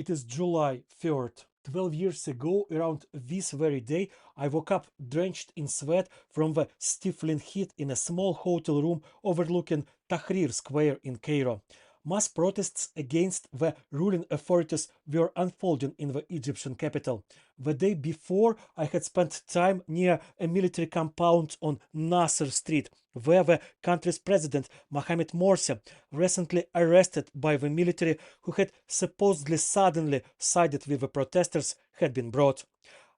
It is July 3rd. 12 years ago, around this very day, I woke up drenched in sweat from the stifling heat in a small hotel room overlooking Tahrir Square in Cairo. Mass protests against the ruling authorities were unfolding in the Egyptian capital. The day before, I had spent time near a military compound on Nasr Street, where the country's president, Mohamed Morsi, recently arrested by the military who had supposedly suddenly sided with the protesters, had been brought.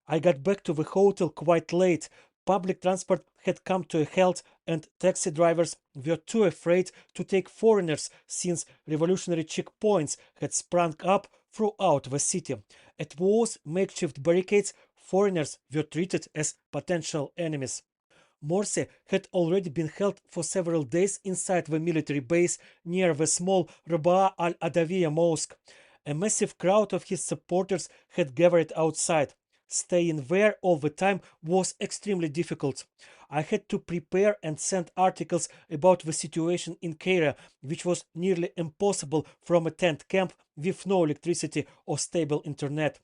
I got back to the hotel quite late. Public transport had come to a halt, and taxi drivers were too afraid to take foreigners since revolutionary checkpoints had sprung up throughout the city. At those makeshift barricades, foreigners were treated as potential enemies. Morsi had already been held for several days inside the military base near the small Rabaa al-Adawiya mosque. A massive crowd of his supporters had gathered outside. Staying there all the time was extremely difficult. I had to prepare and send articles about the situation in Cairo, which was nearly impossible from a tent camp with no electricity or stable internet.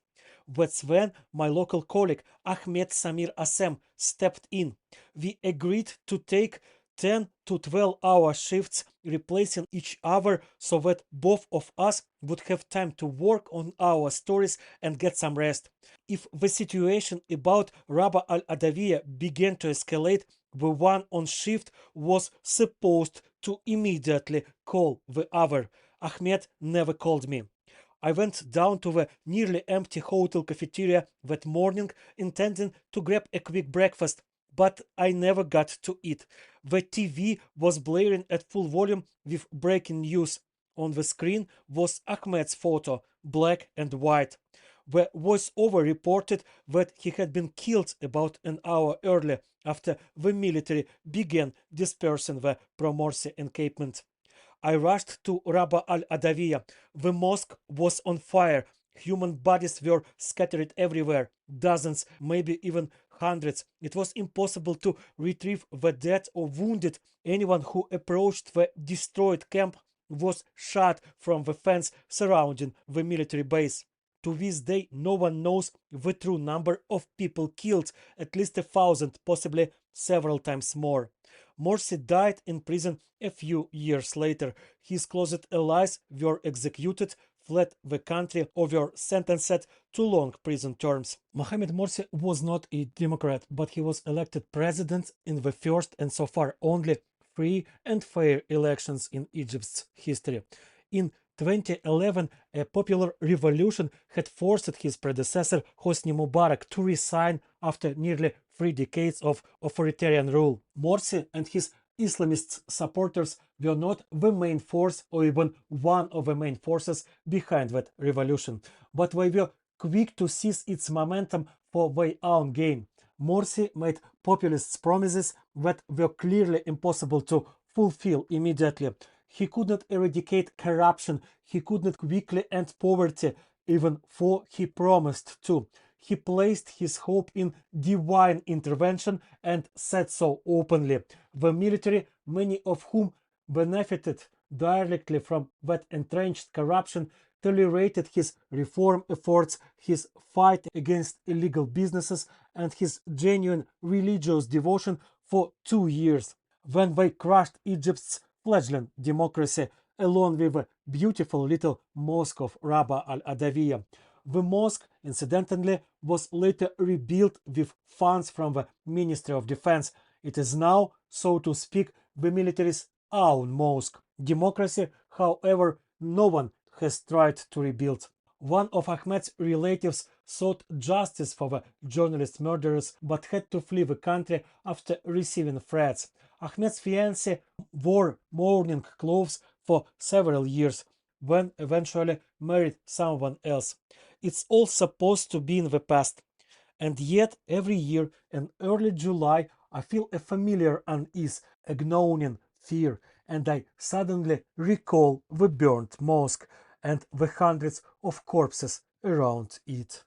That's when my local colleague Ahmed Samir Assem stepped in. We agreed to take 10 to 12-hour shifts, replacing each other so that both of us would have time to work on our stories and get some rest. If the situation about Rabaa al-Adawiya began to escalate, the one on shift was supposed to immediately call the other. Ahmed never called me. I went down to the nearly empty hotel cafeteria that morning, intending to grab a quick breakfast, but I never got to eat. The TV was blaring at full volume with breaking news. On the screen was Ahmed's photo, black and white. The voiceover reported that he had been killed about an hour earlier after the military began dispersing the pro-Morsi encampment. I rushed to Rabaa al-Adawiya. The mosque was on fire. Human bodies were scattered everywhere. Dozens, maybe even hundreds. It was impossible to retrieve the dead or wounded. Anyone who approached the destroyed camp was shot from the fence surrounding the military base. To this day, no one knows the true number of people killed, at least 1,000, possibly several times more. Morsi died in prison a few years later. His closest allies were executed, fled the country, or were sentenced to long prison terms. Mohamed Morsi was not a Democrat, but he was elected president in the first and so far only free and fair elections in Egypt's history. In 2011, a popular revolution had forced his predecessor Hosni Mubarak to resign after nearly 3 decades of authoritarian rule. Morsi and his Islamist supporters were not the main force or even one of the main forces behind that revolution, but they were quick to seize its momentum for their own gain. Morsi made populist promises that were clearly impossible to fulfill immediately. He could not eradicate corruption, he could not quickly end poverty, even though he promised to. He placed his hope in divine intervention and said so openly. The military, many of whom benefited directly from that entrenched corruption, tolerated his reform efforts, his fight against illegal businesses, and his genuine religious devotion for 2 years. When they crushed Egypt's fledgling democracy, along with the beautiful little mosque of Rabaa al-Adawiya. The mosque, incidentally, was later rebuilt with funds from the Ministry of Defense. It is now, so to speak, the military's own mosque. Democracy, however, no one has tried to rebuild. One of Ahmed's relatives sought justice for the journalist murderers but had to flee the country after receiving threats. Ahmed's fiancée wore mourning clothes for several years, then eventually married someone else. It's all supposed to be in the past. And yet, every year in early July, I feel a familiar unease, a gnawing fear, and I suddenly recall the burnt mosque and the hundreds of corpses around it.